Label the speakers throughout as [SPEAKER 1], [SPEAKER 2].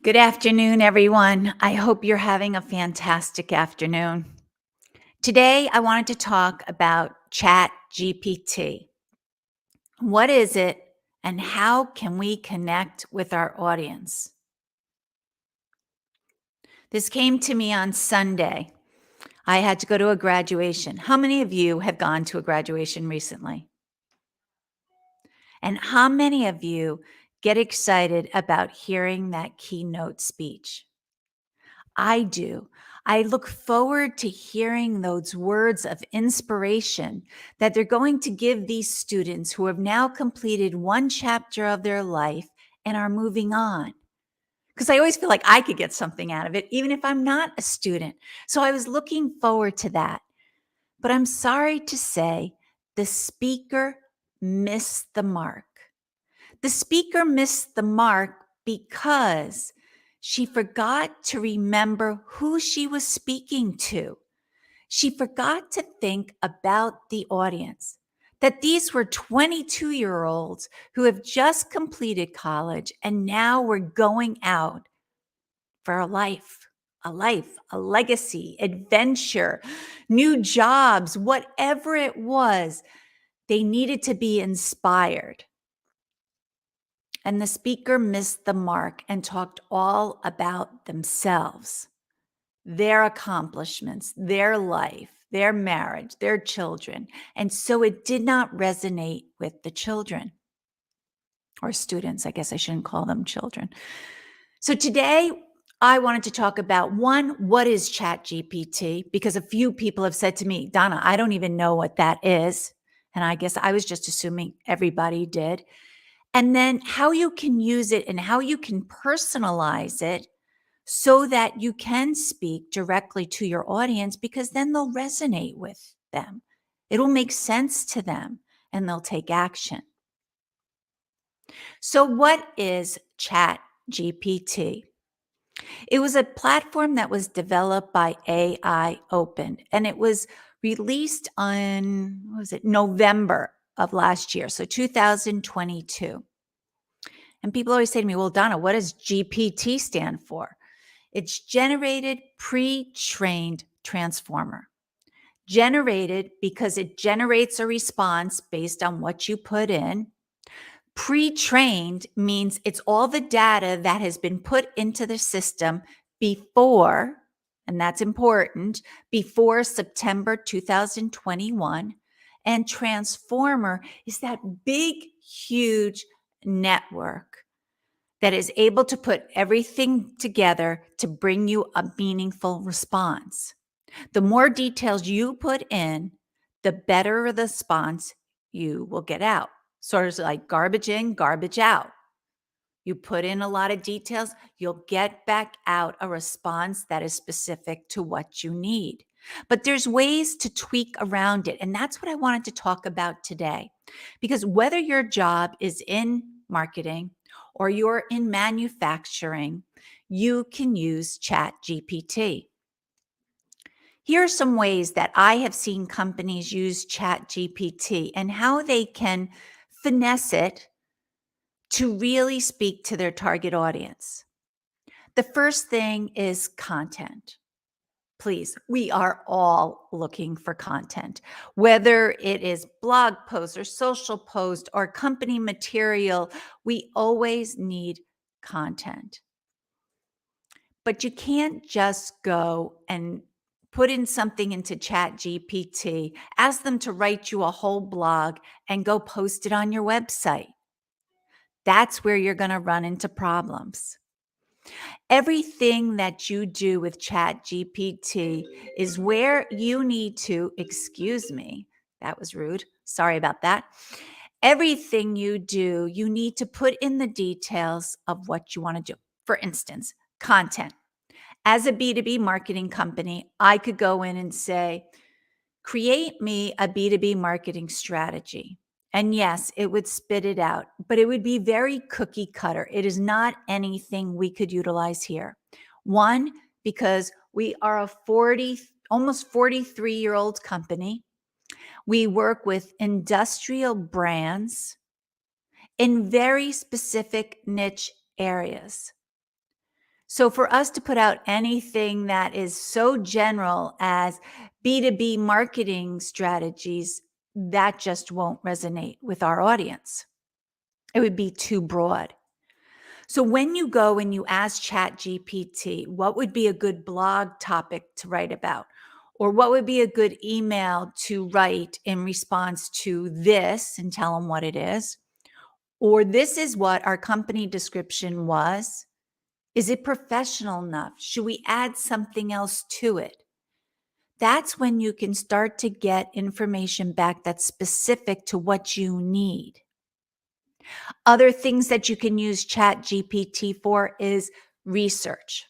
[SPEAKER 1] Good afternoon, everyone. I hope you're having a fantastic afternoon. Today, I wanted to talk about Chat GPT. What is it, and how can we connect with our audience? This came to me on Sunday. I had to go to a graduation. How many of you have gone to a graduation recently? And how many of you get excited about hearing that keynote speech? I do. I look forward to hearing those words of inspiration that they're going to give these students who have now completed one chapter of their life and are moving on. Because I always feel like I could get something out of it, even if I'm not a student. So I was looking forward to that. But I'm sorry to say the speaker missed the mark. The speaker missed the mark because she forgot to remember who she was speaking to. She forgot to think about the audience, that these were 22-year-olds who have just completed college and now were going out for a legacy, adventure, new jobs, whatever it was. They needed to be inspired. And the speaker missed the mark and talked all about themselves, their accomplishments, their life, their marriage, their children. And so it did not resonate with the children or students. I guess I shouldn't call them children. So today I wanted to talk about one, what is Chat GPT? Because a few people have said to me, Donna, I don't even know what that is. And I guess I was just assuming everybody did. And then how you can use it and how you can personalize it so that you can speak directly to your audience, because then they'll resonate with them. It'll make sense to them and they'll take action. So what is Chat GPT? It was a platform that was developed by AI Open, and it was released on, what was it, November of last year, so 2022. And people always say to me, well, Donna, what does GPT stand for? It's generated pre-trained transformer. Generated because it generates a response based on what you put in. Pre-trained means it's all the data that has been put into the system before, and that's important, before September 2021. And transformer is that big, huge network that is able to put everything together to bring you a meaningful response. The more details you put in, the better the response you will get out. Sort of like garbage in, garbage out. You put in a lot of details, you'll get back out a response that is specific to what you need. But there's ways to tweak around it. And that's what I wanted to talk about today. Because whether your job is in marketing or you're in manufacturing, you can use Chat GPT. Here are some ways that I have seen companies use Chat GPT and how they can finesse it to really speak to their target audience. The first thing is content. Please, we are all looking for content, whether it is blog posts or social posts or company material, we always need content. But you can't just go and put in something into Chat GPT, ask them to write you a whole blog and go post it on your website. That's where you're going to run into problems. Everything that you do with Chat GPT is where you need to, excuse me, that was rude. Sorry about that. Everything you do, you need to put in the details of what you want to do. For instance, content. As a B2B marketing company, I could go in and say, create me a B2B marketing strategy. And yes, it would spit it out, but it would be very cookie cutter. It is not anything we could utilize here. One, because we are a almost 43-year-old company. We work with industrial brands in very specific niche areas. So for us to put out anything that is so general as B2B marketing strategies, that just won't resonate with our audience. It would be too broad. So when you go and you ask ChatGPT, what would be a good blog topic to write about? Or what would be a good email to write in response to this, and tell them what it is? Or this is what our company description was. Is it professional enough? Should we add something else to it? That's when you can start to get information back that's specific to what you need. Other things that you can use Chat GPT for is research.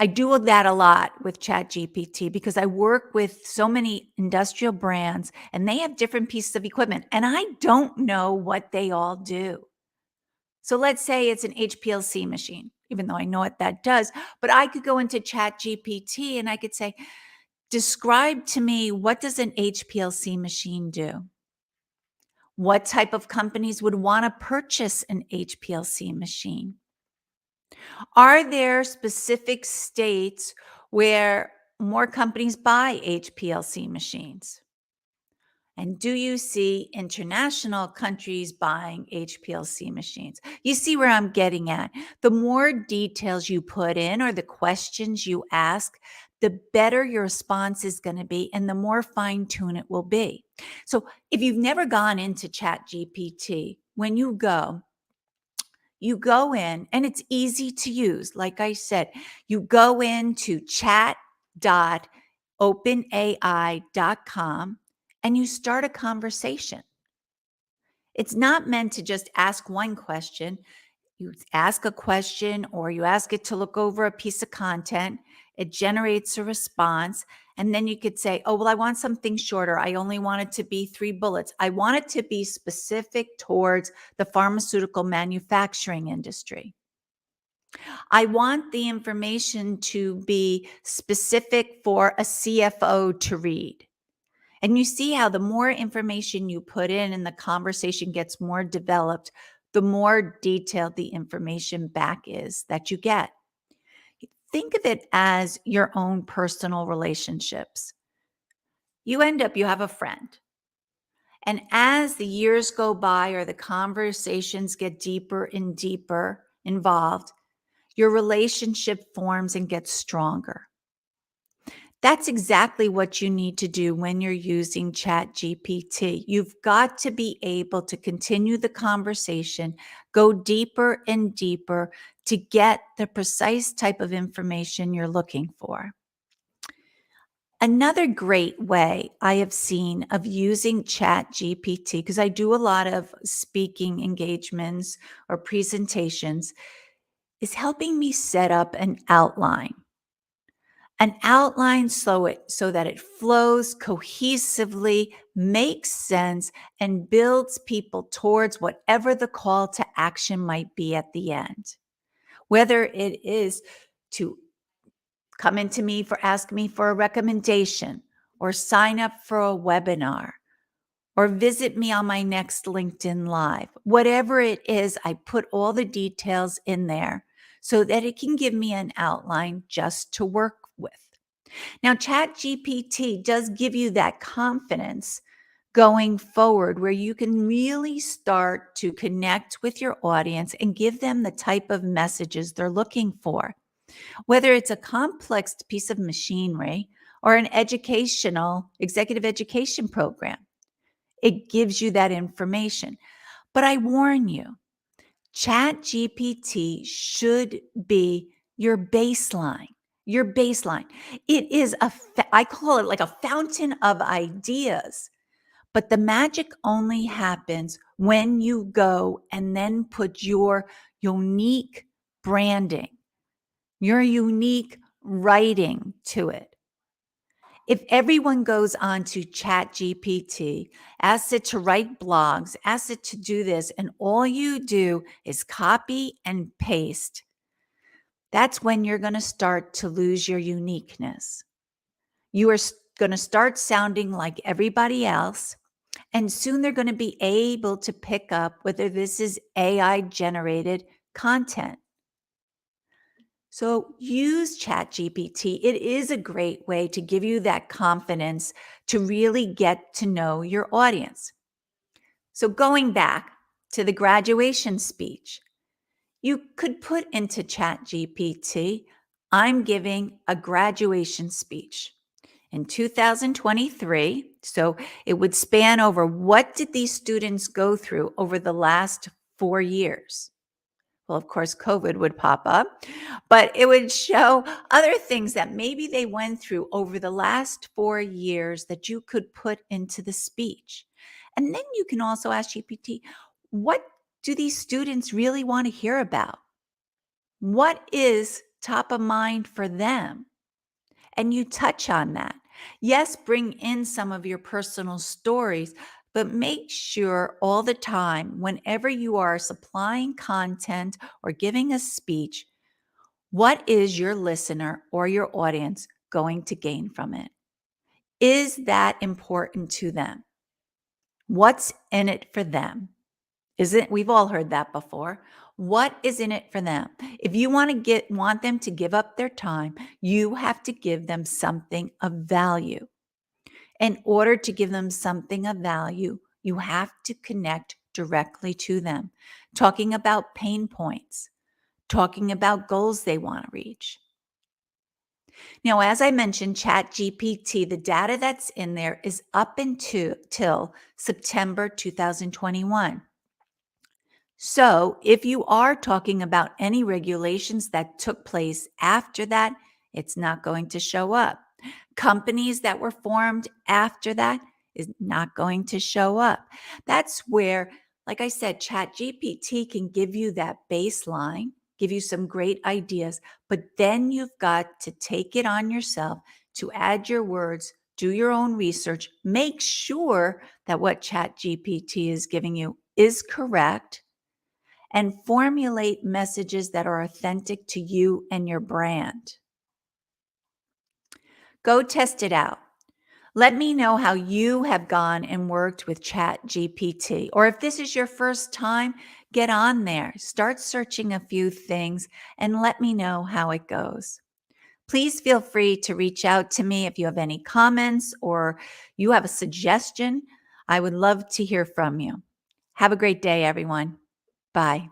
[SPEAKER 1] I do that a lot with Chat GPT because I work with so many industrial brands and they have different pieces of equipment and I don't know what they all do. So let's say it's an HPLC machine, even though I know what that does, but I could go into Chat GPT and I could say, describe to me, what does an HPLC machine do? What type of companies would want to purchase an HPLC machine? Are there specific states where more companies buy HPLC machines? And do you see international countries buying HPLC machines? You see where I'm getting at. The more details you put in or the questions you ask, the better your response is going to be and the more fine tuned it will be. So if you've never gone into Chat GPT, when you go in and it's easy to use. Like I said, you go into chat.openai.com and you start a conversation. It's not meant to just ask one question. You ask a question or you ask it to look over a piece of content. It generates a response. And then you could say, oh, well, I want something shorter. I only want it to be 3 bullets. I want it to be specific towards the pharmaceutical manufacturing industry. I want the information to be specific for a CFO to read. And you see how the more information you put in and the conversation gets more developed, the more detailed the information back is that you get. Think of it as your own personal relationships. You have a friend. And as the years go by or the conversations get deeper and deeper involved, your relationship forms and gets stronger. That's exactly what you need to do when you're using Chat GPT. You've got to be able to continue the conversation, go deeper and deeper to get the precise type of information you're looking for. Another great way I have seen of using Chat GPT, because I do a lot of speaking engagements or presentations, is helping me set up an outline. An outline so that it flows cohesively, makes sense, and builds people towards whatever the call to action might be at the end. Whether it is to come into me for ask me for a recommendation, or sign up for a webinar, or visit me on my next LinkedIn Live. Whatever it is, I put all the details in there so that it can give me an outline just to work with. Now, ChatGPT does give you that confidence going forward where you can really start to connect with your audience and give them the type of messages they're looking for. Whether it's a complex piece of machinery or an educational executive education program, it gives you that information. But I warn you, ChatGPT should be your baseline. Your baseline. It is I call it like a fountain of ideas, but the magic only happens when you go and then put your unique branding, your unique writing to it. If everyone goes on to Chat GPT, asks it to write blogs, asks it to do this, and all you do is copy and paste, that's when you're going to start to lose your uniqueness. You are going to start sounding like everybody else, and soon they're going to be able to pick up whether this is AI generated content. So use ChatGPT. It is a great way to give you that confidence to really get to know your audience. So going back to the graduation speech, you could put into ChatGPT, I'm giving a graduation speech in 2023. So it would span over what did these students go through over the last 4 years? Well, of course, COVID would pop up, but it would show other things that maybe they went through over the last 4 years that you could put into the speech. And then you can also ask GPT, what do these students really want to hear about? What is top of mind for them? And you touch on that. Yes, bring in some of your personal stories, but make sure all the time, whenever you are supplying content or giving a speech, what is your listener or your audience going to gain from it? Is that important to them? What's in it for them? Isn't we've all heard that before. What is in it for them? If you want them to give up their time, you have to give them something of value. In order to give them something of value, you have to connect directly to them, talking about pain points, talking about goals they want to reach. Now, as I mentioned, ChatGPT, the data that's in there is up until till September 2021. So, if you are talking about any regulations that took place after that, it's not going to show up. Companies that were formed after that is not going to show up. That's where, like I said, ChatGPT can give you that baseline, give you some great ideas, but then you've got to take it on yourself to add your words, do your own research, make sure that what ChatGPT is giving you is correct and formulate messages that are authentic to you and your brand. Go test it out. Let me know how you have gone and worked with Chat GPT. Or if this is your first time, get on there, start searching a few things, and let me know how it goes. Please feel free to reach out to me if you have any comments or you have a suggestion. I would love to hear from you. Have a great day, everyone. Bye.